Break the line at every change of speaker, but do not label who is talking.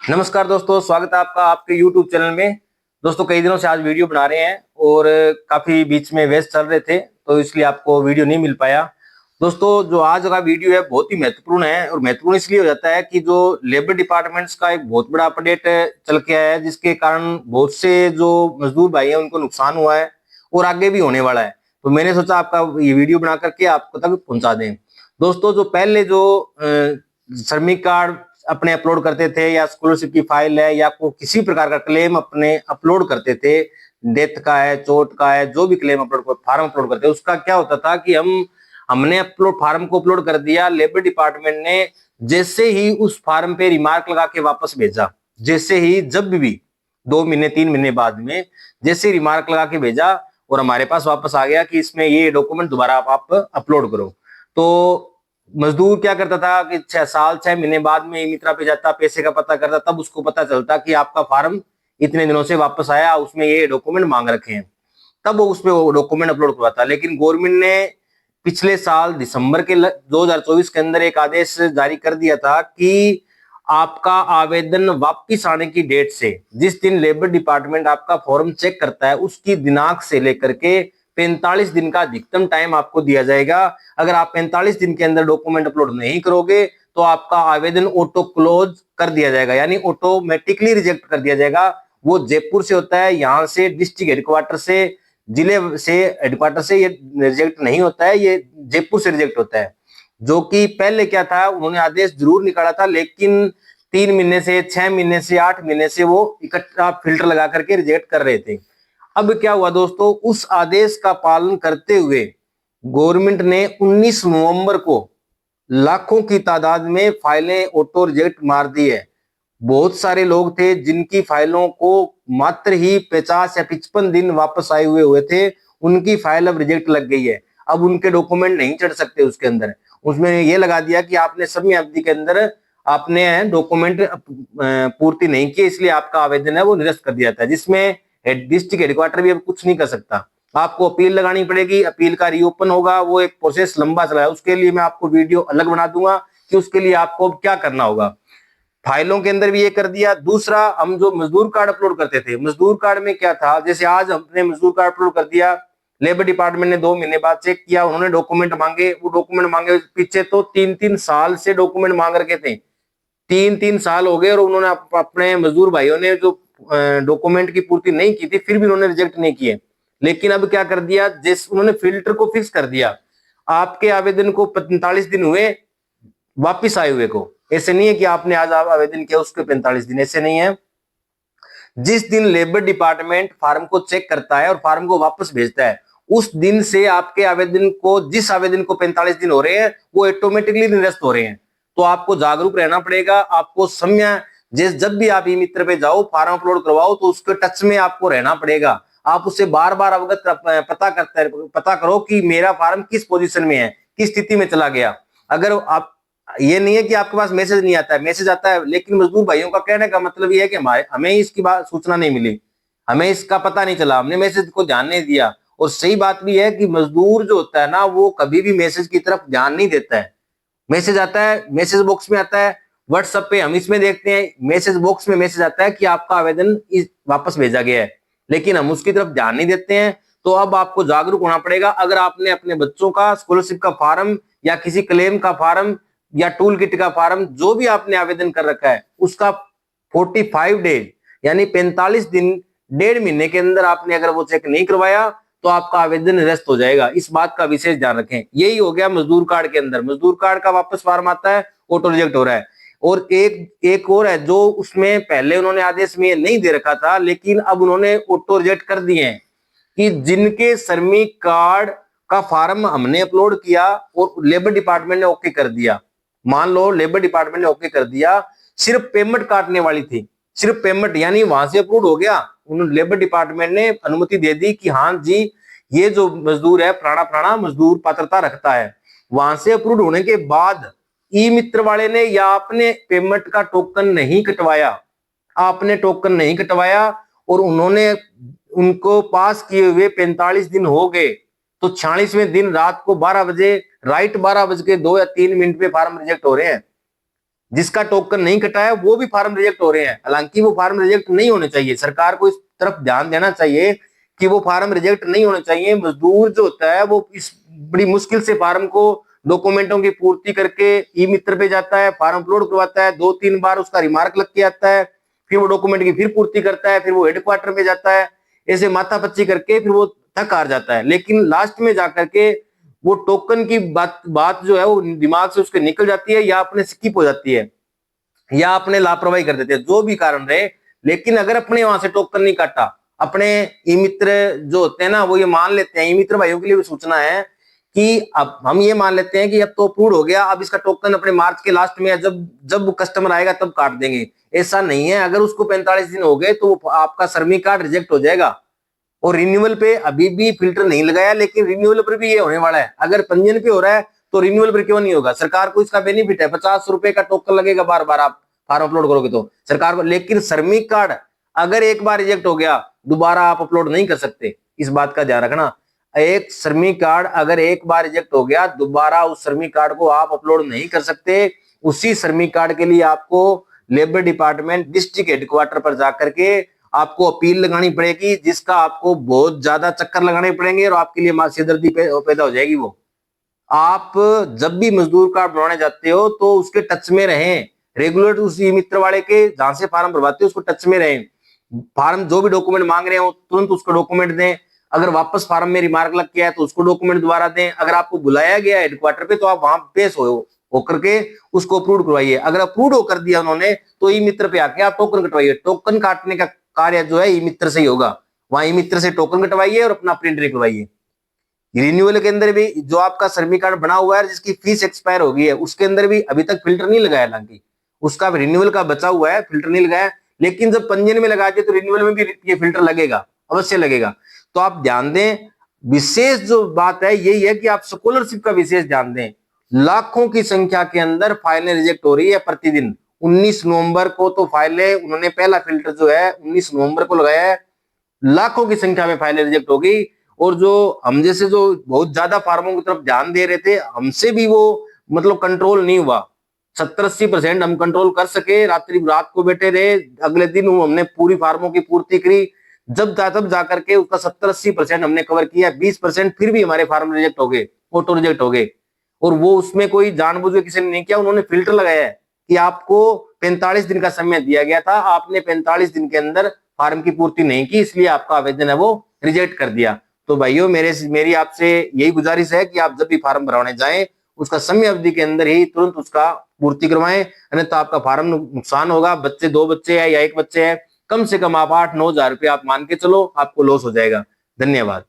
नमस्कार दोस्तों, स्वागत है आपका आपके YouTube चैनल में। दोस्तों कई दिनों से आज वीडियो बना रहे हैं और काफी बीच में व्यस्त चल रहे थे तो इसलिए आपको वीडियो नहीं मिल पाया। दोस्तों जो आज का वीडियो है बहुत ही महत्वपूर्ण है और महत्वपूर्ण इसलिए हो जाता है कि जो लेबर डिपार्टमेंट्स का एक बहुत बड़ा अपडेट चल के आया है, जिसके कारण बहुत से जो मजदूर भाई हैं उनको नुकसान हुआ है और आगे भी होने वाला है। तो मैंने सोचा आपका ये वीडियो बना करके आपको तक पहुंचा दें। दोस्तों जो पहले जो श्रमिक कार्ड अपने अपलोड करते थे या स्कॉलरशिप की फाइल है या को किसी प्रकार का क्लेम अपने अपलोड करते थे, डेथ का है, चोट का है, जो भी क्लेम अपलोड फार्म अपलोड करते, उसका क्या होता था कि हमने अपलोड फार्म को अपलोड कर दिया, लेबर डिपार्टमेंट ने जैसे ही उस फार्म पे रिमार्क लगा के वापस भेजा, जैसे ही जब भी 2 महीने 3 महीने बाद में जैसे रिमार्क लगा के भेजा और हमारे पास वापस आ गया कि इसमें ये डॉक्यूमेंट दोबारा आप अपलोड करो। तो मजदूर क्या करता था कि 6 साल 6 महीने बाद में मित्रा पे जाता, पैसे का पता करता, तब उसको पता चलता कि आपका फार्म इतने दिनों से वापस आया, उसमें ये डॉक्यूमेंट मांग रखे हैं, तब वो उसमें वो डॉक्यूमेंट अपलोड करवाता। लेकिन गवर्नमेंट ने पिछले साल दिसंबर के 2024 के अंदर एक आदेश जारी कर दिया था कि आपका आवेदन वापिस आने की डेट से, जिस दिन लेबर डिपार्टमेंट आपका फॉर्म चेक करता है उसकी दिनांक से लेकर के 45 दिन का अधिकतम टाइम आपको दिया जाएगा। अगर आप 45 दिन के अंदर डॉक्यूमेंट अपलोड नहीं करोगे तो आपका आवेदन ऑटो क्लोज कर दिया जाएगा, यानी ऑटोमेटिकली रिजेक्ट कर दिया जाएगा। वो जयपुर से होता है, यहाँ से डिस्ट्रिक्ट हेडक्वार्टर से, जिले से हेडक्वार्टर से ये रिजेक्ट नहीं होता है, ये जयपुर से रिजेक्ट होता है। जो कि पहले क्या था, उन्होंने आदेश जरूर निकाला था लेकिन 3 महीने से 6 महीने से 8 महीने से वो इकट्ठा फिल्टर लगा करके रिजेक्ट कर रहे थे। अब क्या हुआ दोस्तों, उस आदेश का पालन करते हुए गवर्नमेंट ने 19 नवंबर को लाखों की तादाद में फाइलें ऑटो रिजेक्ट मार दी है। बहुत सारे लोग थे जिनकी फाइलों को मात्र ही 50 या 55 दिन वापस आए हुए थे, उनकी फाइल अब रिजेक्ट लग गई है। अब उनके डॉक्यूमेंट नहीं चढ़ सकते उसके अंदर। उसमें ये लगा दिया कि आपने समय अवधि के अंदर आपने डॉक्यूमेंट पूर्ति नहीं की, इसलिए आपका आवेदन है वो निरस्त कर दिया था, जिसमें डिस्ट्रिक्ट हेडक्वार्टर भी अब कुछ नहीं कर सकता। आपको अपील लगानी पड़ेगी, अपील का रीओपन होगा, वो एक प्रोसेस लंबा चला है। उसके लिए मैं आपको वीडियो अलग बना दूंगा कि उसके लिए आपको क्या करना होगा। फाइलों के अंदर भी ये कर दिया। दूसरा, हम जो मजदूर कार्ड अपलोड करते थे, मजदूर कार्ड में क्या था, जैसे आज हमने मजदूर कार्ड अपलोड कर दिया, लेबर डिपार्टमेंट ने 2 महीने बाद चेक किया, उन्होंने डॉक्यूमेंट मांगे, वो डॉक्यूमेंट मांगे पीछे तो 3-3 साल से डॉक्यूमेंट मांग रखे थे, 3-3 साल हो गए और उन्होंने अपने मजदूर भाइयों ने जो डॉक्यूमेंट की पूर्ति नहीं की थी फिर भी उन्होंने रिजेक्ट नहीं किए। लेकिन अब क्या कर दिया, जिस उन्होंने फिल्टर को फिक्स कर दिया, आपके आवेदन को 45 दिन हुए वापिस आए हुए को। ऐसे नहीं है कि आपने आज आवेदन किया उसके 45 दिन, ऐसे नहीं है। जिस दिन लेबर डिपार्टमेंट फार्म को चेक करता है और फार्म को वापस भेजता है, उस दिन से आपके आवेदन को, जिस आवेदन को 45 दिन हो रहे हैं वो ऑटोमेटिकली निरस्त हो रहे हैं। तो आपको जागरूक रहना पड़ेगा। आपको समय, जब भी आप ई मित्र पे जाओ फार्म अपलोड करवाओ तो उसके टच में आपको रहना पड़ेगा। आप उससे बार बार अवगत पता करो कि मेरा फार्म किस पोजीशन में है, किस स्थिति में चला गया। अगर आप, ये नहीं है कि आपके पास मैसेज नहीं आता है, मैसेज आता है, लेकिन मजदूर भाइयों का कहने का मतलब ये है कि हमें इसकी बात सूचना नहीं मिली, हमें इसका पता नहीं चला, हमने मैसेज को ध्यान नहीं दिया। और सही बात भी है कि मजदूर जो होता है ना, वो कभी भी मैसेज की तरफ ध्यान नहीं देता है। मैसेज आता है, मैसेज बॉक्स में आता है, व्हाट्सएप पे हम इसमें देखते हैं, मैसेज बॉक्स में मैसेज आता है कि आपका आवेदन वापस भेजा गया है, लेकिन हम उसकी तरफ ध्यान नहीं देते हैं। तो अब आपको जागरूक होना पड़ेगा। अगर आपने अपने बच्चों का स्कॉलरशिप का फार्म या किसी क्लेम का फार्म या टूल किट का फार्म जो भी आपने आवेदन कर रखा है, उसका 45 डेज यानी 45 दिन, 1.5 महीने के अंदर आपने अगर वो चेक नहीं करवाया तो आपका आवेदन निरस्त हो जाएगा। इस बात का विशेष ध्यान रखें। यही हो गया मजदूर कार्ड के अंदर। मजदूर कार्ड का वापस फार्म आता है, ऑटो रिजेक्ट हो रहा है। और एक और है जो उसमें पहले उन्होंने आदेश में नहीं दे रखा था, लेकिन अब उन्होंने ऑटो रिजेक्ट कर दिए हैं कि जिनके श्रमिक कार्ड का फार्म हमने अपलोड किया और लेबर डिपार्टमेंट ने ओके कर दिया, मान लो लेबर डिपार्टमेंट ने ओके कर दिया, सिर्फ पेमेंट काटने वाली थी, सिर्फ पेमेंट, यानी वहां से अप्रूव हो गया, उन्होंने लेबर डिपार्टमेंट ने अनुमति दे दी कि हाँ जी ये जो मजदूर है फलाना मजदूर पात्रता रखता है। वहां से अप्रूव होने के बाद ई मित्र वाले ने या आपने पेमेंट का टोकन नहीं कटवाया, आपने टोकन नहीं कटवाया और उन्होंने उनको पास किए हुए 45 दिन हो गए, तो 46वें दिन रात को 12 बजे, राइट 12 बज के 2 या 3 मिनट पे फार्म रिजेक्ट हो रहे हैं। जिसका टोकन नहीं कटा है वो भी फार्म रिजेक्ट हो रहे हैं। हालांकि वो फार्म रिजेक्ट नहीं होने चाहिए, सरकार को इस तरफ ध्यान देना चाहिए कि वो फार्म रिजेक्ट नहीं होने चाहिए। मजदूर जो होता है वो इस बड़ी मुश्किल से फार्म को डॉक्यूमेंटों की पूर्ति करके ई मित्र पे जाता है, फार्म अपलोड करवाता है, 2-3 बार उसका रिमार्क लग के आता है, फिर वो डॉक्यूमेंट की फिर पूर्ति करता है, फिर वो हेडक्वार्टर में जाता है, ऐसे माथापच्ची करके फिर वो थक हार जाता है। लेकिन लास्ट में जाकर के वो टोकन की बात जो है वो दिमाग से उसके निकल जाती है, या अपने स्किप हो जाती है, या अपने लापरवाही कर देते हैं, जो भी कारण रहे। लेकिन अगर अपने वहां से टोकन नहीं काटा, अपने ई मित्र जो होते हैं ना वो ये मान लेते हैं, ई मित्र भाइयों के लिए भी सूचना है कि अब हम ये मान लेते हैं कि अब तो अप्रूव हो गया, अब इसका टोकन अपने मार्च के लास्ट में जब जब कस्टमर आएगा तब काट देंगे। ऐसा नहीं है, अगर उसको 45 दिन हो गए तो आपका श्रमिक कार्ड रिजेक्ट हो जाएगा। और रिन्यूअल पे अभी भी फिल्टर नहीं लगाया, लेकिन रिन्यूअल पर भी ये होने वाला है। अगर पंजीयन पे हो रहा है तो रिन्यूअल पर क्यों नहीं होगा? सरकार को इसका बेनिफिट है, 50 रुपए का टोकन लगेगा बार बार आप फॉर्म अपलोड करोगे तो सरकार को। लेकिन श्रमिक कार्ड अगर एक बार रिजेक्ट हो गया दोबारा आप अपलोड नहीं कर सकते, इस बात का ध्यान रखना। एक श्रमिक कार्ड अगर एक बार रिजेक्ट हो गया दोबारा उस श्रमिक कार्ड को आप अपलोड नहीं कर सकते। उसी श्रमिक कार्ड के लिए आपको लेबर डिपार्टमेंट डिस्ट्रिक्ट हेडक्वार्टर पर जाकर के आपको अपील लगानी पड़ेगी, जिसका आपको बहुत ज्यादा चक्कर लगाने पड़ेंगे और आपके लिए सिरदर्दी पैदा हो जाएगी। वो आप जब भी मजदूर कार्ड बनवाने जाते हो तो उसके टच में रहें, रेगुलर उसी मित्र वाले के जहां से फार्म भरवाते हो उसको टच में रहें। फार्म जो भी डॉक्यूमेंट मांग रहे हो तुरंत उसको डॉक्यूमेंट दें। अगर वापस फार्म में रिमार्क लग गया है तो उसको डॉक्यूमेंट दोबारा दें। अगर आपको बुलाया गया है हेडक्वार्टर पे तो आप वहां पेश होकर के उसको अप्रूव करवाइए। अगर अप्रूव कर दिया उन्होंने तो ई मित्र पे आके आप टोकन कटवाइए। टोकन काटने का कार्य जो है ई मित्र से ही होगा, वहां ई मित्र से टोकन कटवाइए और अपना प्रिंट निकलवाइए। रिन्यूअल के अंदर भी जो आपका श्रमिक कार्ड बना हुआ है जिसकी फीस एक्सपायर हो गई है उसके अंदर भी अभी तक फिल्टर नहीं लगाया, हालांकि उसका रिन्यूअल का बचा हुआ है, फिल्टर नहीं लगाया। लेकिन जब पंजीयन में लगा दिए तो रिन्यूअल में भी ये फिल्टर लगेगा, अवश्य लगेगा। तो आप ध्यान दें, विशेष जो बात है यही है कि आप स्कॉलरशिप का विशेष ध्यान दें। लाखों की संख्या के अंदर फाइलें रिजेक्ट हो रही है प्रतिदिन। 19 नवंबर को तो फाइलें उन्होंने पहला फिल्टर जो है 19 नवंबर को लगाया है, लाखों की संख्या में फाइलें रिजेक्ट हो गई। और जो हम जैसे जो बहुत ज्यादा फार्मों की तरफ ध्यान दे रहे थे हमसे भी वो मतलब कंट्रोल नहीं हुआ। 70-80% हम कंट्रोल कर सके, रात को बैठे रहे, अगले दिन हमने पूरी फार्मों की पूर्ति करी। जब तब जाकर के उसका 70-80% हमने कवर किया, 20% फिर भी हमारे फार्म रिजेक्ट हो गए, ऑटो रिजेक्ट हो गए। और वो उसमें कोई जानबूझ के किसी ने नहीं किया, उन्होंने फिल्टर लगाया है कि आपको 45 दिन का समय दिया गया था, आपने 45 दिन के अंदर फार्म की पूर्ति नहीं की, इसलिए आपका आवेदन है वो रिजेक्ट कर दिया। तो भाइयों मेरी आपसे यही गुजारिश है कि आप जब भी फार्म भरवाने जाएं उसका समय अवधि के अंदर ही तुरंत उसका पूर्ति करवाएं, अन्यथा आपका फार्म नुकसान होगा। बच्चे 2 बच्चे हैं या 1 बच्चे है, कम से कम आप 8-9 हजार रुपये आप मान के चलो आपको लॉस हो जाएगा। धन्यवाद।